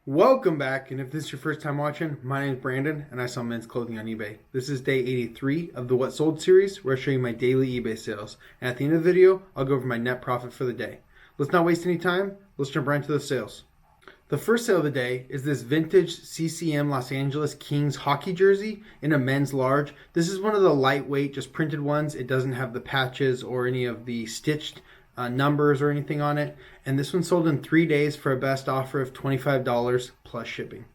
Welcome back, and if this is your first time watching, my name is Brandon, and I sell men's clothing on eBay. This is day 83 of the What Sold series, where I show you my daily eBay sales. And at the end of the video, I'll go over my net profit for the day. Let's not waste any time, let's jump right into the sales. The first sale of the day is this vintage CCM Los Angeles Kings hockey jersey in a men's large. This is one of the lightweight, just printed ones. It doesn't have the patches or any of the stitched numbers or anything on it, and this one sold in 3 days for a best offer of $25 plus shipping.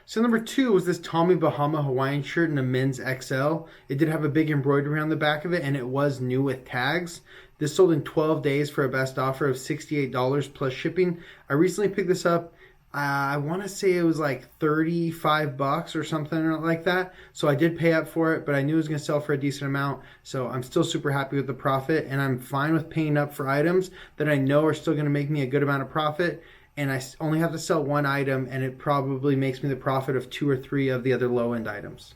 So number 2 was this Tommy Bahama Hawaiian shirt in a men's XL. It did have a big embroidery on the back of it, and it was new with tags. This sold in 12 days for a best offer of $68 plus shipping. I recently picked this up. I want to say it was like 35 bucks or something like that. So I did pay up for it, but I knew it was going to sell for a decent amount. So I'm still super happy with the profit, and I'm fine with paying up for items that I know are still going to make me a good amount of profit. And I only have to sell one item, and it probably makes me the profit of 2 or 3 of the other low-end items.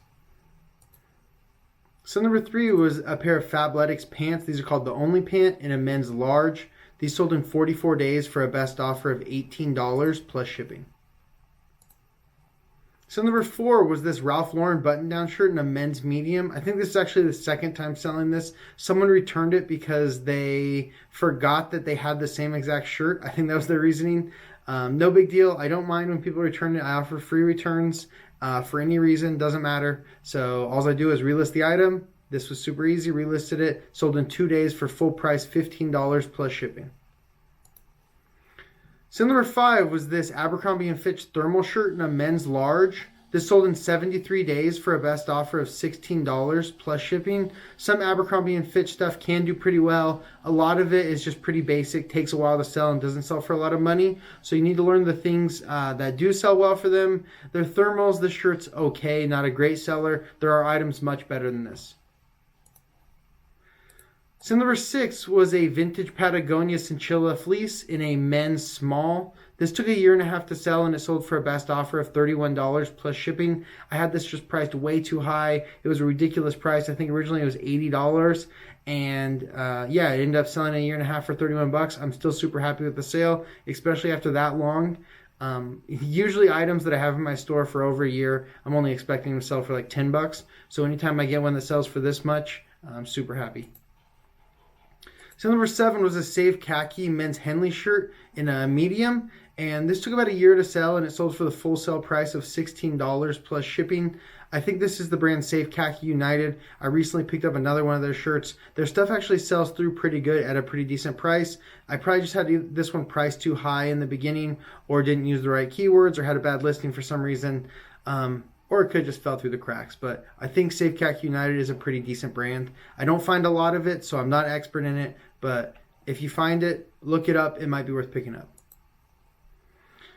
So number 3 was a pair of Fabletics pants. These are called the Only Pant in a men's large. These sold in 44 days for a best offer of $18 plus shipping. So number 4 was this Ralph Lauren button-down shirt in a men's medium. I think this is actually the second time selling this. Someone returned it because they forgot that they had the same exact shirt. I think that was their reasoning. No big deal. I don't mind when people return it. I offer free returns for any reason. Doesn't matter. So all I do is relist the item. This was super easy. Relisted it. Sold in 2 days for full price, $15 plus shipping. So number 5 was this Abercrombie & Fitch thermal shirt in a men's large. This sold in 73 days for a best offer of $16 plus shipping. Some Abercrombie & Fitch stuff can do pretty well. A lot of it is just pretty basic, takes a while to sell, and doesn't sell for a lot of money. So you need to learn the things that do sell well for them. They're thermals. This shirt's okay, not a great seller. There are items much better than this. So number 6 was a vintage Patagonia Cinchilla fleece in a men's small. This took 1.5 years to sell, and it sold for a best offer of $31 plus shipping. I had this just priced way too high. It was a ridiculous price. I think originally it was $80, and yeah, it ended up selling 1.5 years for 31 bucks. I'm still super happy with the sale, especially after that long. Usually items that I have in my store for over a year, I'm only expecting them to sell for like 10 bucks. So anytime I get one that sells for this much, I'm super happy. So number 7 was a Save Khaki men's Henley shirt in a medium, and this took about 1 year to sell, and it sold for the full sale price of $16 plus shipping. I think this is the brand Save Khaki United. I recently picked up another one of their shirts. Their stuff actually sells through pretty good at a pretty decent price. I probably just had this one priced too high in the beginning, or didn't use the right keywords, or had a bad listing for some reason. Or it could just fell through the cracks. But I think Save Khaki United is a pretty decent brand. I don't find a lot of it, so I'm not expert in it. But if you find it, look it up. It might be worth picking up.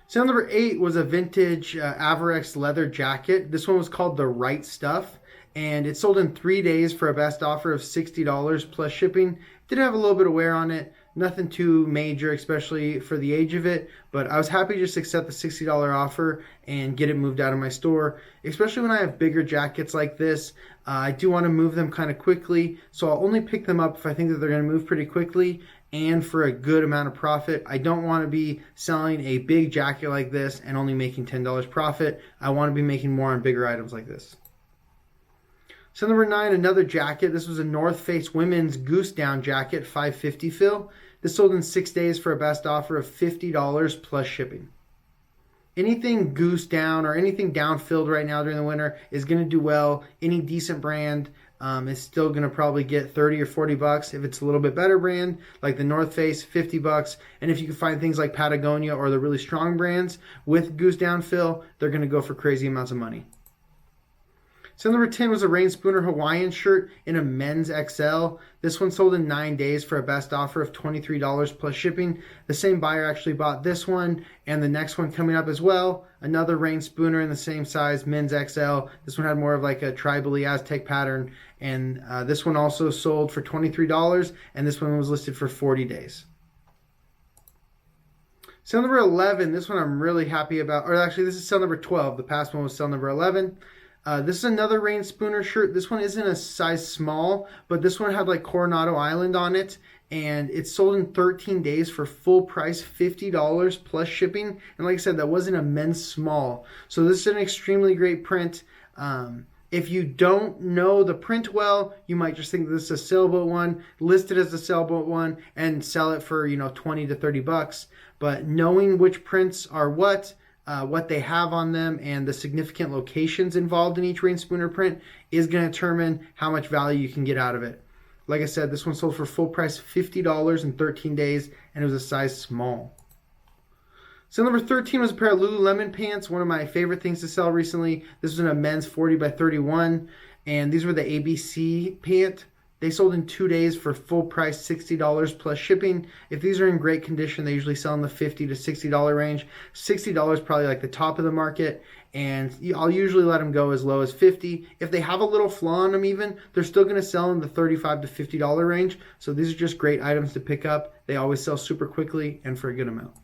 So number 8 was a vintage Averex leather jacket. This one was called The Right Stuff, and it sold in 3 days for a best offer of $60 plus shipping. Did have a little bit of wear on it. Nothing too major, especially for the age of it, but I was happy to just accept the $60 offer and get it moved out of my store, especially when I have bigger jackets like this. I do want to move them kind of quickly, so I'll only pick them up if I think that they're going to move pretty quickly and for a good amount of profit. I don't want to be selling a big jacket like this and only making $10 profit. I want to be making more on bigger items like this. So number 9, another jacket. This was a North Face women's goose down jacket, 550 fill. This sold in 6 days for a best offer of $50 plus shipping. Anything goose down or anything down filled right now during the winter is going to do well. Any decent brand is still going to probably get 30 or 40 bucks. If it's a little bit better brand like the North Face, 50 bucks. And if you can find things like Patagonia or the really strong brands with goose down fill, they're going to go for crazy amounts of money. So number 10 was a Rain Spooner Hawaiian shirt in a men's XL. This one sold in 9 days for a best offer of $23 plus shipping. The same buyer actually bought this one and the next one coming up as well. Another Rain Spooner in the same size, men's XL. This one had more of like a tribally Aztec pattern. And this one also sold for $23, and this one was listed for 40 days. Sale number 11, this one I'm really happy about. Or actually, this is sale number 12. The past one was sale number 11. This is another Rain Spooner shirt. This one isn't a size small, but this one had like Coronado Island on it, and it's sold in 13 days for full price, $50 plus shipping. And like I said, that wasn't a men's small. So this is an extremely great print. If you don't know the print well, you might just think this is a sailboat one, list it as a sailboat one, and sell it for 20 to 30 bucks. But knowing which prints are what they have on them, and the significant locations involved in each rain spooner print is going to determine how much value you can get out of it. Like I said, this one sold for full price, $50 in 13 days, and it was a size small. So number 13 was a pair of Lululemon pants, one of my favorite things to sell recently. This was in a men's 40 by 31, and these were the ABC pant. They sold in 2 days for full price, $60 plus shipping. If these are in great condition, they usually sell in the $50 to $60 range. $60 probably like the top of the market, and I'll usually let them go as low as $50. If they have a little flaw on them even, they're still going to sell in the $35 to $50 range. So these are just great items to pick up. They always sell super quickly and for a good amount.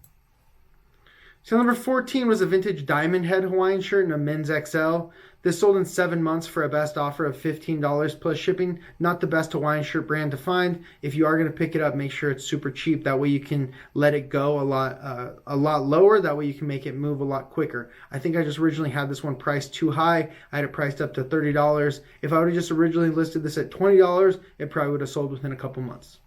So number 14 was a vintage diamond head Hawaiian shirt in a men's XL. This sold in 7 months for a best offer of $15 plus shipping. Not the best Hawaiian shirt brand to find. If you are going to pick it up, make sure it's super cheap. That way you can let it go a lot lower. That way you can make it move a lot quicker. I think I just originally had this one priced too high. I had it priced up to $30. If I would have just originally listed this at $20, it probably would have sold within a couple months.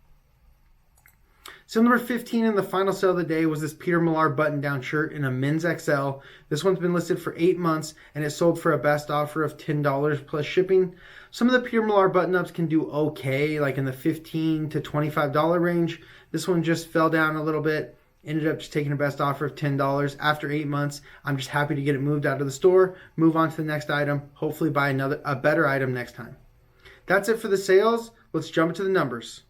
So number 15 in the final sale of the day was this Peter Millar button-down shirt in a men's XL. This one's been listed for 8 months, and it sold for a best offer of $10 plus shipping. Some of the Peter Millar button-ups can do okay, like in the $15 to $25 range. This one just fell down a little bit. Ended up just taking a best offer of $10 after 8 months. I'm just happy to get it moved out of the store, move on to the next item, hopefully buy a better item next time. That's it for the sales. Let's jump into the numbers.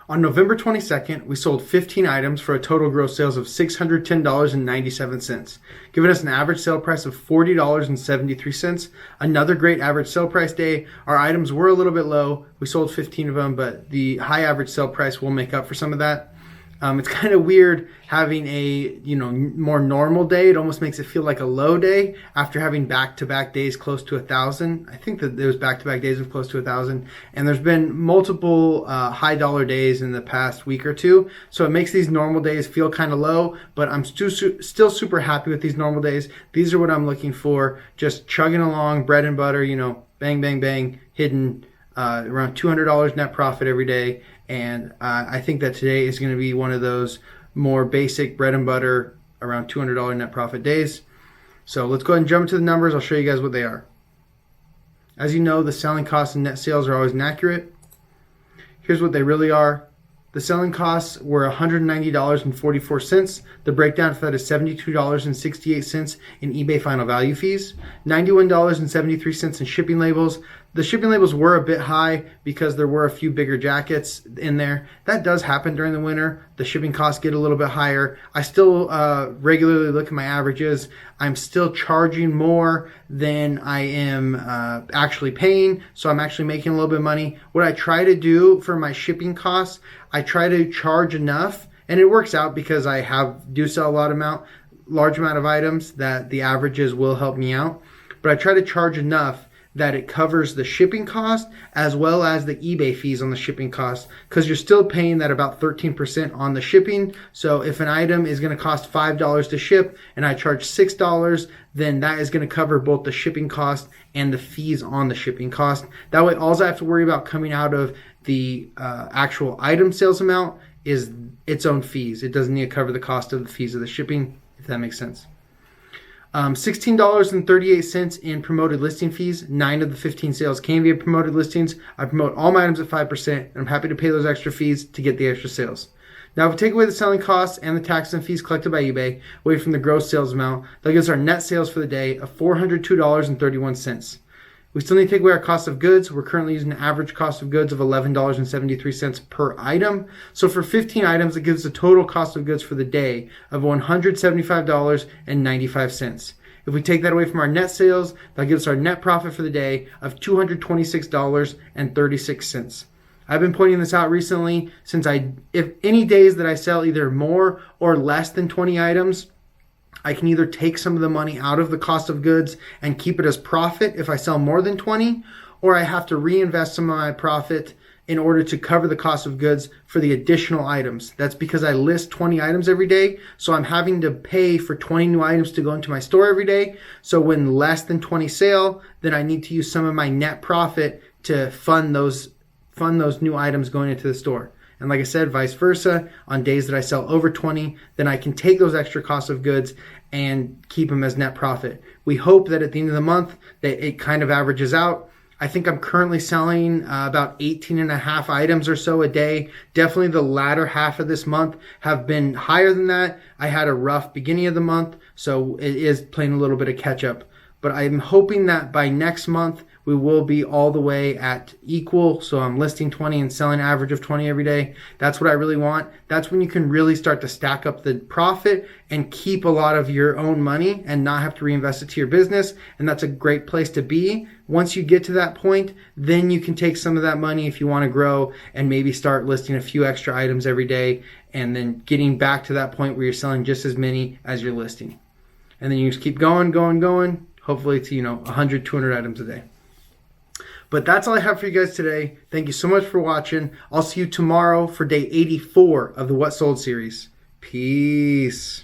On November 22nd, we sold 15 items for a total gross sales of $610.97, giving us an average sale price of $40.73. Another great average sale price day. Our items were a little bit low. We sold 15 of them, but the high average sale price will make up for some of that. It's kind of weird having a more normal day. It almost makes it feel like a low day after having back-to-back days close to 1,000. I think that there was back-to-back days of close to 1,000, and there's been multiple high-dollar days in the past week or two. So it makes these normal days feel kind of low, but I'm still super happy with these normal days. These are what I'm looking for, just chugging along, bread and butter, bang, bang, bang, hitting around $200 net profit every day. And I think that today is going to be one of those more basic bread and butter, around $200 net profit days. So let's go ahead and jump into the numbers. I'll show you guys what they are. As you know, the selling costs and net sales are always inaccurate. Here's what they really are. The selling costs were $190.44. The breakdown for that is $72.68 in eBay final value fees, $91.73 in shipping labels. The shipping labels were a bit high because there were a few bigger jackets in there. That does happen during the winter. The shipping costs get a little bit higher. I still regularly look at my averages. I'm still charging more than I am actually paying, so I'm actually making a little bit of money. What I try to do for my shipping costs, I try to charge enough, and it works out because I do sell a large amount of items that the averages will help me out. But I try to charge enough that it covers the shipping cost as well as the eBay fees on the shipping cost, because you're still paying that about 13% on the shipping. So if an item is going to cost $5 to ship and I charge $6, then that is going to cover both the shipping cost and the fees on the shipping cost. That way, all I have to worry about coming out of the actual item sales amount is its own fees. It doesn't need to cover the cost of the fees of the shipping, if that makes sense. $16.38 in promoted listing fees. 9 of the 15 sales came via promoted listings. I promote all my items at 5%, and I'm happy to pay those extra fees to get the extra sales. Now, if we take away the selling costs and the taxes and fees collected by eBay, away from the gross sales amount, that gives our net sales for the day of $402.31. We still need to take away our cost of goods. We're currently using an average cost of goods of $11.73 per item. So for 15 items, it gives a total cost of goods for the day of $175.95. If we take that away from our net sales, that gives our net profit for the day of $226.36. I've been pointing this out recently since if any days that I sell either more or less than 20 items, I can either take some of the money out of the cost of goods and keep it as profit if I sell more than 20, or I have to reinvest some of my profit in order to cover the cost of goods for the additional items. That's because I list 20 items every day, so I'm having to pay for 20 new items to go into my store every day. So when less than 20 sale, then I need to use some of my net profit to fund those new items going into the store. And like I said, vice versa, on days that I sell over 20, then I can take those extra costs of goods and keep them as net profit. We hope that at the end of the month that it kind of averages out. I think I'm currently selling about 18 and a half items or so a day. Definitely the latter half of this month have been higher than that. I had a rough beginning of the month, so it is playing a little bit of catch up. But I'm hoping that by next month, we will be all the way at equal. So I'm listing 20 and selling an average of 20 every day. That's what I really want. That's when you can really start to stack up the profit and keep a lot of your own money and not have to reinvest it to your business. And that's a great place to be. Once you get to that point, then you can take some of that money if you want to grow and maybe start listing a few extra items every day and then getting back to that point where you're selling just as many as you're listing. And then you just keep going. Hopefully it's, 100, 200 items a day. But that's all I have for you guys today. Thank you so much for watching. I'll see you tomorrow for day 84 of the What Sold series. Peace.